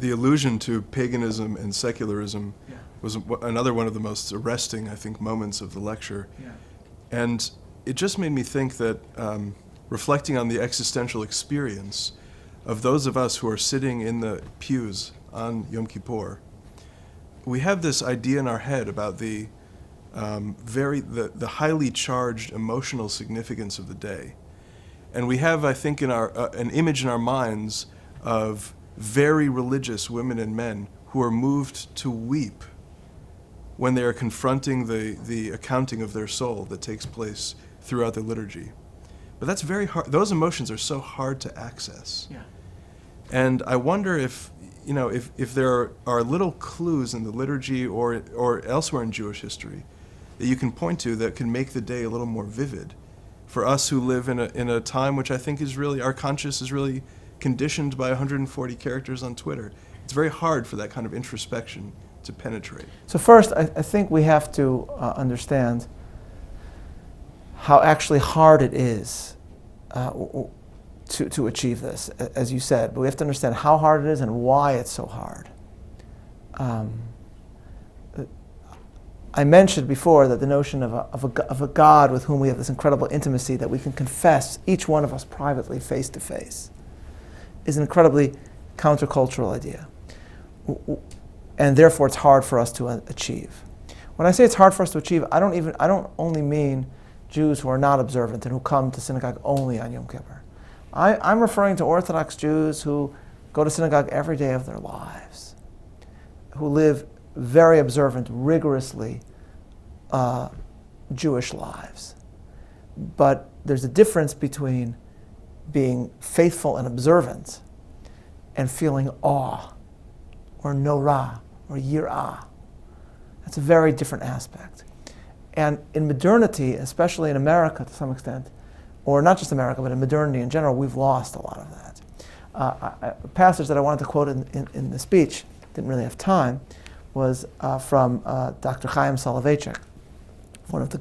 the allusion to paganism and secularism was another one of the most arresting, I think, moments of the lecture. Yeah. And it just made me think that reflecting on the existential experience of those of us who are sitting in the pews on Yom Kippur, we have this idea in our head about the highly charged emotional significance of the day. And we have, I think, in our an image in our minds of very religious women and men who are moved to weep when they are confronting the accounting of their soul that takes place throughout the liturgy. But that's very hard. Those emotions are so hard to access. Yeah. And I wonder if there are little clues in the liturgy or elsewhere in Jewish history that you can point to that can make the day a little more vivid for us who live in a time which I think is really, our conscience is really conditioned by 140 characters on Twitter. It's very hard for that kind of introspection to penetrate. So first, I think we have to understand how actually hard it is to achieve this, as you said. But we have to understand how hard it is and why it's so hard. I mentioned before that the notion of a God with whom we have this incredible intimacy that we can confess, each one of us privately, face to face, is an incredibly countercultural idea. And therefore it's hard for us to achieve. When I say it's hard for us to achieve, I don't only mean Jews who are not observant and who come to synagogue only on Yom Kippur. I'm referring to Orthodox Jews who go to synagogue every day of their lives, who live very observant, rigorously Jewish lives. But there's a difference between being faithful and observant and feeling awe or norah or yirah. That's a very different aspect. And in modernity, especially in America to some extent, or not just America, but in modernity in general, we've lost a lot of that. A passage that I wanted to quote in the speech, didn't really have time, was from Dr. Chaim Soloveichik, one of the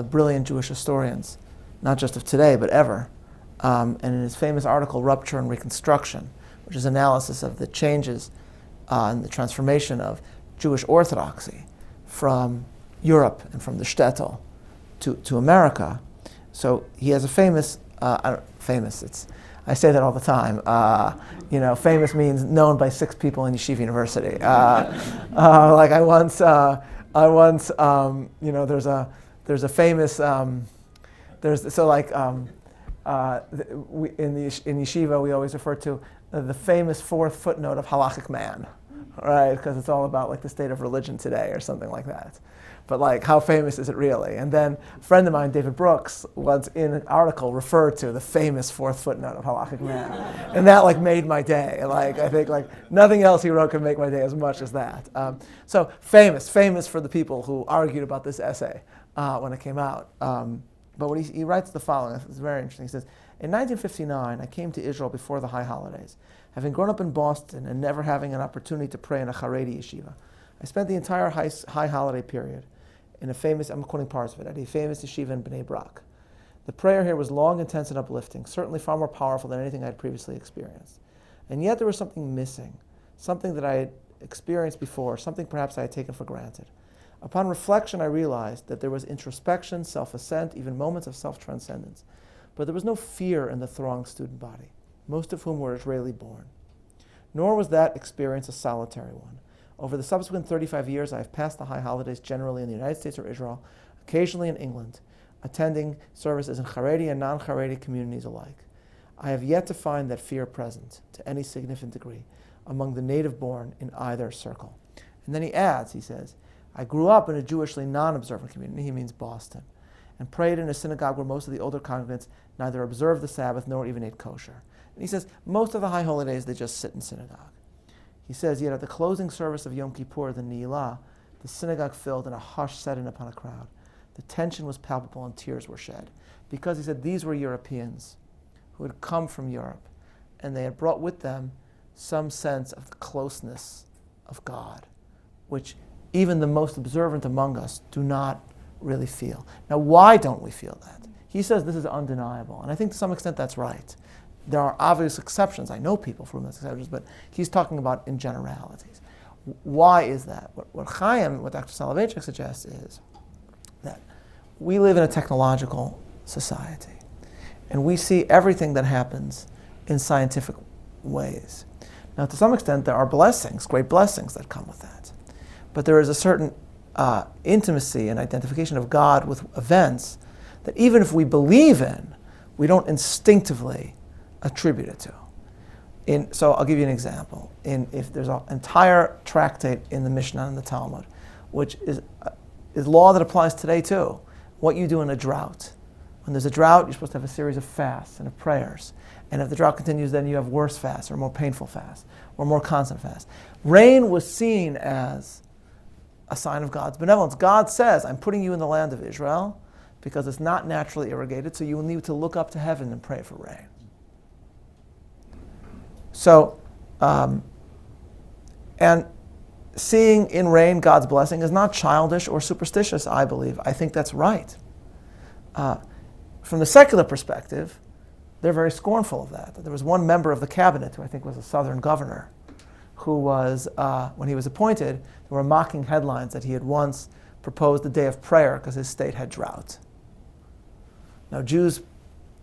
brilliant Jewish historians, not just of today, but ever. And in his famous article, Rupture and Reconstruction, which is analysis of the changes and the transformation of Jewish orthodoxy from Europe and from the shtetl to America. So he has a famous, I say that all the time. Famous means known by 6 people in Yeshiva University. Like I once, there's a famous, in Yeshiva we always refer to the famous 4th footnote of halachic man, right? Because it's all about like the state of religion today or something like that. But like, how famous is it really? And then a friend of mine, David Brooks, once in an article referred to the famous 4th footnote of halachic man, and that like made my day. Like I think like nothing else he wrote could make my day as much as that. So famous for the people who argued about this essay when it came out. But what he writes the following. It's very interesting. He says, in 1959, I came to Israel before the high holidays, having grown up in Boston and never having an opportunity to pray in a Haredi yeshiva. I spent the entire high holiday period in a famous, I'm quoting parts of it, at a famous yeshiva in Bnei Brak. The prayer here was long, intense, and uplifting, certainly far more powerful than anything I had previously experienced. And yet there was something missing, something that I had experienced before, something perhaps I had taken for granted. Upon reflection, I realized that there was introspection, self-assent, even moments of self-transcendence. But there was no fear in the thronged student body, most of whom were Israeli-born. Nor was that experience a solitary one. Over the subsequent 35 years, I have passed the high holidays generally in the United States or Israel, occasionally in England, attending services in Haredi and non-Haredi communities alike. I have yet to find that fear present, to any significant degree, among the native-born in either circle. And then he adds, he says, I grew up in a Jewishly non-observant community, he means Boston, and prayed in a synagogue where most of the older congregants neither observed the Sabbath nor even ate kosher. And he says, most of the high holidays, they just sit in synagogue. He says, yet at the closing service of Yom Kippur, the Ni'ilah, the synagogue filled and a hush set in upon a crowd. The tension was palpable and tears were shed. Because, he said, these were Europeans who had come from Europe, and they had brought with them some sense of the closeness of God, which even the most observant among us do not really feel. Now, why don't we feel that? He says this is undeniable, and I think to some extent that's right. there are obvious exceptions. I know people for whom that's exceptions, but he's talking about in generalities. Why is that? What Dr. Soloveichik suggests is that we live in a technological society, and we see everything that happens in scientific ways. Now, to some extent, there are blessings, great blessings that come with that. But there is a certain intimacy and identification of God with events that even if we believe in, we don't instinctively attribute it to. So I'll give you an example. If there's an entire tractate in the Mishnah and the Talmud, which is law that applies today too, what you do in a drought. When there's a drought, you're supposed to have a series of fasts and of prayers. And if the drought continues, then you have worse fasts or more painful fasts or more constant fasts. Rain was seen as a sign of God's benevolence. God says, I'm putting you in the land of Israel because it's not naturally irrigated, so you will need to look up to heaven and pray for rain. So, and seeing in rain God's blessing is not childish or superstitious, I believe. I think that's right. From the secular perspective, they're very scornful of that. There was one member of the cabinet who I think was a southern governor who was, when he was appointed, there were mocking headlines that he had once proposed a day of prayer because his state had drought. Now, Jews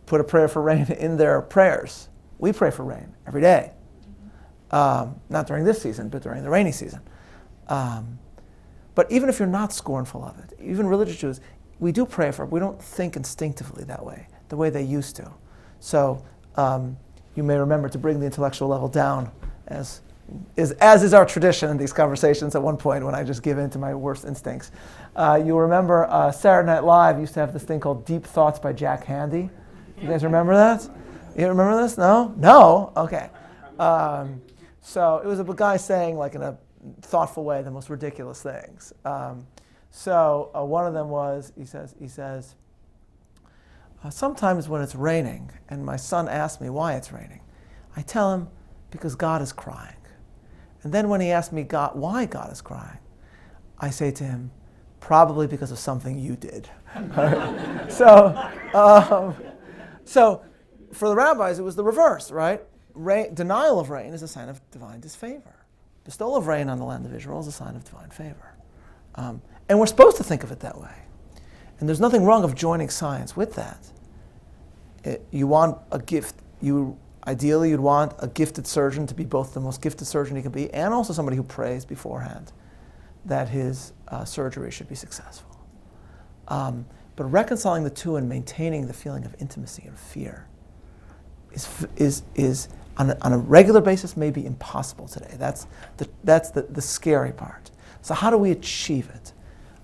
put a prayer for rain in their prayers. We pray for rain every day. Not during this season, but during the rainy season. But even if you're not scornful of it, even religious Jews, we do pray for it. We don't think instinctively that way, the way they used to. So you may remember to bring the intellectual level down, as is our tradition in these conversations at one point when I just give in to my worst instincts. You'll remember Saturday Night Live used to have this thing called Deep Thoughts by Jack Handy. You guys remember that? You remember this? No? No? Okay. So it was a guy saying, like in a thoughtful way, the most ridiculous things. So one of them was, he says, sometimes when it's raining and my son asks me why it's raining, I tell him because God is crying. And then when he asks me why God is crying, I say to him, probably because of something you did. So for the rabbis, it was the reverse, right? Denial of rain is a sign of divine disfavor. Bestowal of rain on the land of Israel is a sign of divine favor. And we're supposed to think of it that way. And there's nothing wrong of joining science with that. You want a gift. Ideally, you'd want a gifted surgeon to be both the most gifted surgeon he can be and also somebody who prays beforehand that his surgery should be successful. But reconciling the two and maintaining the feeling of intimacy and fear is on a regular basis may be impossible today. That's the scary part. So how do we achieve it?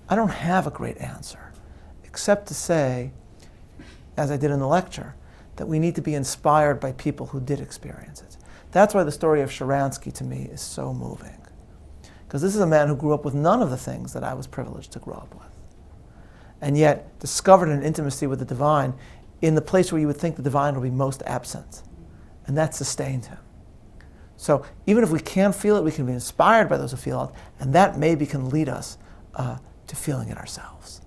I don't have a great answer, except to say, as I did in the lecture, that we need to be inspired by people who did experience it. That's why the story of Sharansky to me is so moving. Because this is a man who grew up with none of the things that I was privileged to grow up with. And yet discovered an intimacy with the divine in the place where you would think the divine would be most absent. And that sustained him. So even if we can't feel it, we can be inspired by those who feel it, and that maybe can lead us to feeling it ourselves.